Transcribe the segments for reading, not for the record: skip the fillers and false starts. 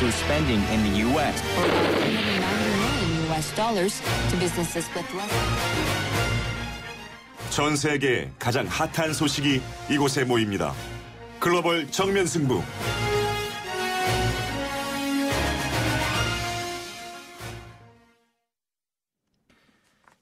boost spending in the U.S. for about $390 million to businesses with less. 전 세계 가장 핫한 소식이 이곳에 모입니다. 글로벌 정면 승부.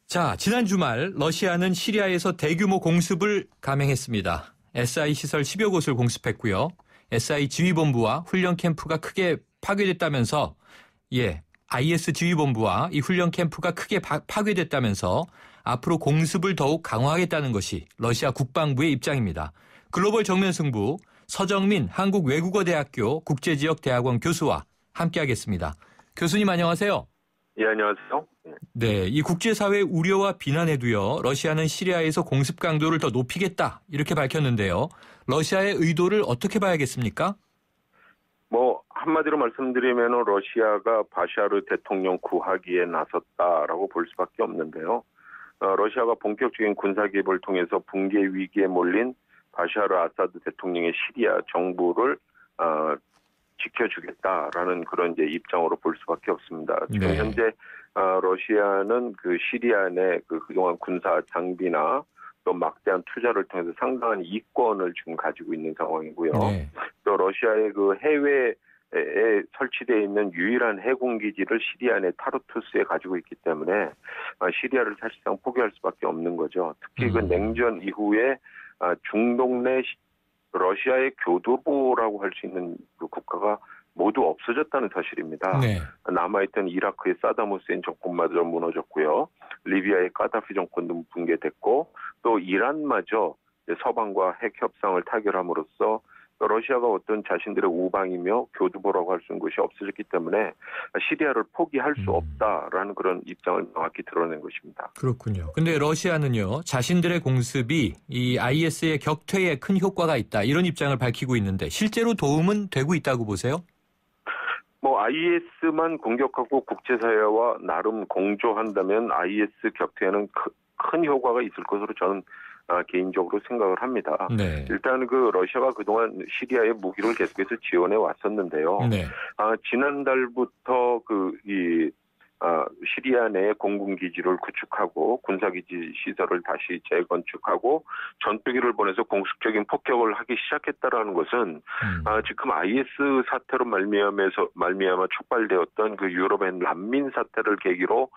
자, 지난 주말 러시아는 시리아에서 대규모 공습을 감행했습니다. SI 시설 10여 곳을 공습했고요. SI 지휘본부와 훈련 캠프가 크게 파괴됐다면서 IS 지휘본부와 이 훈련 캠프가 크게 파괴됐다면서 앞으로 공습을 더욱 강화하겠다는 것이 러시아 국방부의 입장입니다. 글로벌 정면 승부 서정민 한국외국어대학교 국제지역대학원 교수와 함께하겠습니다. 교수님 안녕하세요. 예, 안녕하세요. 네, 이 국제사회 우려와 비난에도요. 러시아는 시리아에서 공습 강도를 더 높이겠다 이렇게 밝혔는데요. 러시아의 의도를 어떻게 봐야겠습니까? 한마디로 말씀드리면 러시아가 바샤르 대통령 구하기에 나섰다라고 볼 수밖에 없는데요. 러시아가 본격적인 군사 개입을 통해서 붕괴 위기에 몰린 바샤르 아사드 대통령의 시리아 정부를 지켜주겠다라는 그런 이제 입장으로 볼 수밖에 없습니다. 지금 네. 현재 러시아는 그 시리아 내 그동안 군사 장비나 또 막대한 투자를 통해서 상당한 이권을 지금 가지고 있는 상황이고요. 네. 또 러시아의 그 해외에 설치되어 있는 유일한 해군 기지를 시리아 내 타르투스에 가지고 있기 때문에 시리아를 사실상 포기할 수밖에 없는 거죠. 특히 그 냉전 이후에 중동 내 러시아의 교두보라고 할 수 있는 그 국가가 모두 없어졌다는 사실입니다. 네. 남아있던 이라크의 사담 후세인 정권마저 무너졌고요. 리비아의 카다피 정권도 붕괴됐고 또 이란마저 서방과 핵 협상을 타결함으로써 러시아가 어떤 자신들의 우방이며 교두보라고 할 수 있는 것이 없어졌기 때문에 시리아를 포기할 수 없다라는 그런 입장을 명확히 드러낸 것입니다. 그렇군요. 근데 러시아는요. 자신들의 공습이 이 IS의 격퇴에 큰 효과가 있다. 이런 입장을 밝히고 있는데 실제로 도움은 되고 있다고 보세요? IS만 공격하고 국제사회와 나름 공조한다면 IS 격퇴에는 큰 효과가 있을 것으로 저는 개인적으로 생각을 합니다. 네. 일단 그 러시아가 그동안 시리아에 무기를 계속해서 지원해 왔었는데요. 네. 지난달부터 시리아 내 공군 기지를 구축하고 군사 기지 시설을 다시 재건축하고 전투기를 보내서 공식적인 폭격을 하기 시작했다라는 것은 지금 IS 사태로 말미암아 촉발되었던 그 유럽의 난민 사태를 계기로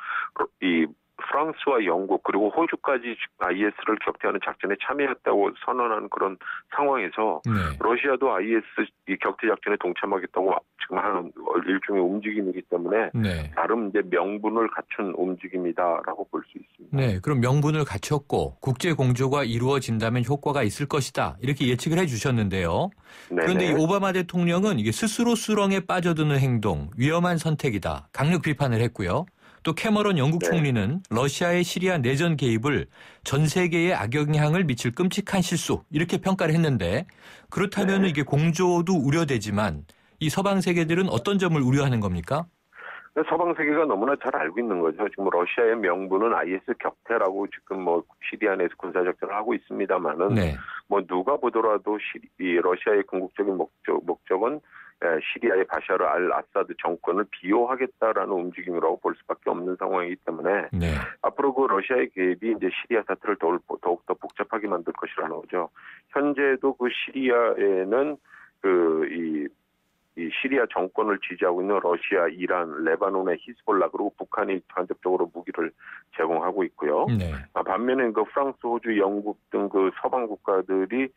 이 프랑스와 영국 그리고 호주까지 IS를 격퇴하는 작전에 참여했다고 선언한 그런 상황에서 네. 러시아도 IS 이 격퇴 작전에 동참하겠다고 지금 하는 일종의 움직임이기 때문에 네. 나름 이제 명분을 갖춘 움직임이다라고 볼 수 있습니다. 네, 그럼 명분을 갖췄고 국제 공조가 이루어진다면 효과가 있을 것이다. 이렇게 예측을 해 주셨는데요. 그런데 이 오바마 대통령은 이게 스스로 수렁에 빠져드는 행동, 위험한 선택이다. 강력 비판을 했고요. 또 캐머런 영국 총리는 러시아의 시리아 내전 개입을 전 세계에 악영향을 미칠 끔찍한 실수 이렇게 평가를 했는데 그렇다면 이게 공조도 우려되지만 이 서방 세계들은 어떤 점을 우려하는 겁니까? 서방 세계가 너무나 잘 알고 있는 거죠. 지금 러시아의 명분은 IS 격퇴라고 지금 시리아 내에서 군사작전을 하고 있습니다만은 누가 보더라도 러시아의 궁극적인 목적은 시리아의 바샤르 알 아사드 정권을 비호하겠다라는 움직임이라고 볼 수밖에 없는 상황이기 때문에 앞으로 그 러시아의 개입이 이제 시리아 사태를 더욱더 복잡하게 만들 것이라는 거죠. 현재도 그 시리아에는 이 시리아 정권을 지지하고 있는 러시아, 이란, 레바논의 히즈볼라 그리고 북한이 간접적으로 무기를 제공하고 있고요. 반면에 그 프랑스, 호주, 영국 등 그 서방 국가들이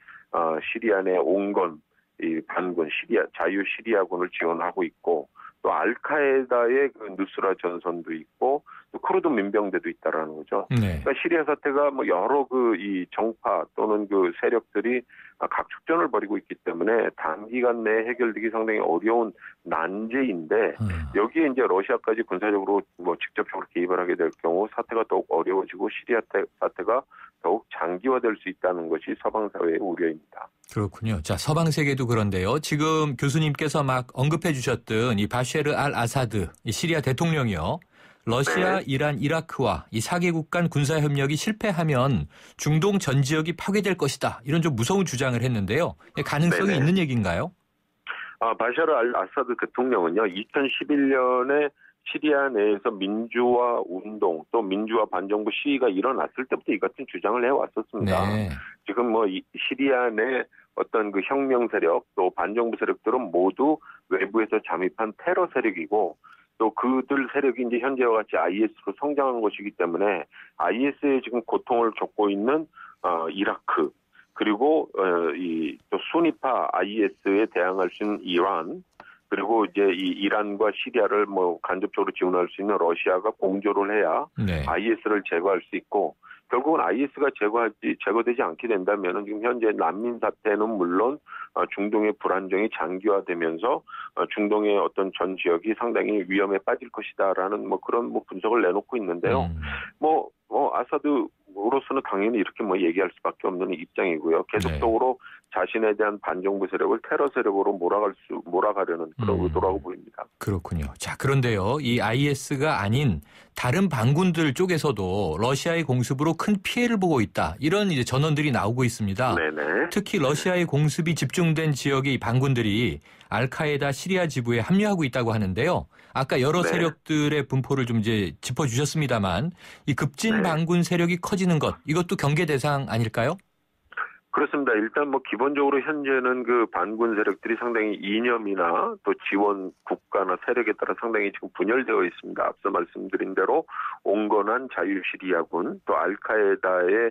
시리아 내 온건 이 반군 자유 시리아군을 지원하고 있고 또 알카에다의 그 누스라 전선도 있고 또 쿠르드 민병대도 있다라는 거죠. 그러니까 시리아 사태가 여러 이 정파 또는 그 세력들이 각축전을 벌이고 있기 때문에 단기간 내에 해결되기 상당히 어려운 난제인데 여기에 이제 러시아까지 군사적으로 직접적으로 개입을 하게 될 경우 사태가 더욱 어려워지고 시리아 사태가 더욱 장기화될 수 있다는 것이 서방 사회의 우려입니다. 그렇군요. 자, 서방 세계도 그런데요. 지금 교수님께서 막 언급해 주셨던 이 바샤르 알 아사드 이 시리아 대통령이요. 러시아, 이란, 이라크와 이 4개국 간 군사협력이 실패하면 중동 전 지역이 파괴될 것이다. 이런 좀 무서운 주장을 했는데요. 가능성이 있는 얘기인가요? 바샤르 알 아사드 대통령은요, 2011년에 시리아 내에서 민주화 운동 또 민주화 반정부 시위가 일어났을 때부터 이 같은 주장을 해왔었습니다. 네. 지금 뭐 시리아 내 어떤 그 혁명 세력 또 반정부 세력들은 모두 외부에서 잠입한 테러 세력이고 또 그들 세력이 이제 현재와 같이 IS로 성장한 것이기 때문에 IS에 지금 고통을 겪고 있는 이라크 그리고 이 또 순위파 IS에 대항할 수 있는 이란 그리고 이제 이 이란과 시리아를 뭐 간접적으로 지원할 수 있는 러시아가 공조를 해야 네. IS를 제거할 수 있고 결국은 IS가 제거되지 않게 된다면은 지금 현재 난민 사태는 물론 중동의 불안정이 장기화되면서 중동의 어떤 전 지역이 상당히 위험에 빠질 것이다라는 뭐 그런 뭐 분석을 내놓고 있는데요. 아사드로서는 당연히 이렇게 뭐 얘기할 수밖에 없는 입장이고요. 계속적으로 자신에 대한 반정부 세력을 테러 세력으로 몰아가려는 그런 의도라고 보입니다. 그렇군요. 자, 그런데요. 이 IS가 아닌 다른 반군들 쪽에서도 러시아의 공습으로 큰 피해를 보고 있다. 이런 이제 전언들이 나오고 있습니다. 네네. 특히 러시아의 공습이 집중된 지역의 이 반군들이 알카에다 시리아 지부에 합류하고 있다고 하는데요. 아까 여러 세력들의 분포를 좀 이제 짚어주셨습니다만 이 급진 반군 세력이 커지는 것 이것도 경계 대상 아닐까요? 그렇습니다. 일단 뭐 기본적으로 현재는 그 반군 세력들이 상당히 이념이나 또 지원 국가나 세력에 따라 상당히 지금 분열되어 있습니다. 앞서 말씀드린 대로 온건한 자유시리아군 또 알카에다의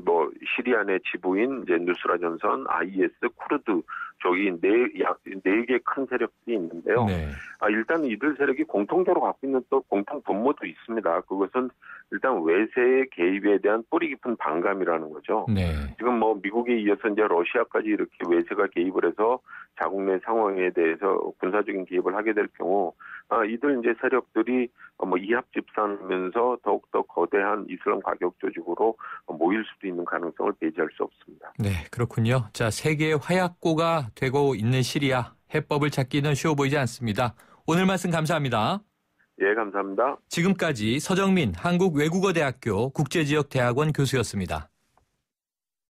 뭐 시리아 내 지부인 이제 누스라 전선, IS, 쿠르드 저기 네 개 큰 세력들이 있는데요. 일단 이들 세력이 공통적으로 갖고 있는 또 공통 분모도 있습니다. 그것은 일단 외세의 개입에 대한 뿌리 깊은 반감이라는 거죠. 지금 뭐 미국에 이어서 이제 러시아까지 이렇게 외세가 개입을 해서 자국 내 상황에 대해서 군사적인 개입을 하게 될 경우 이들 이제 세력들이 뭐 이합 집산하면서 더욱더 거대한 이슬람 가격 조직으로 모일 수도 있는 가능성을 배제할 수 없습니다. 네, 그렇군요. 자, 세계의 화약고가 되고 있는 시리아 해법을 찾기는 쉬워 보이지 않습니다. 오늘 말씀 감사합니다. 예, 감사합니다. 지금까지 서정민 한국외국어대학교 국제지역대학원 교수였습니다.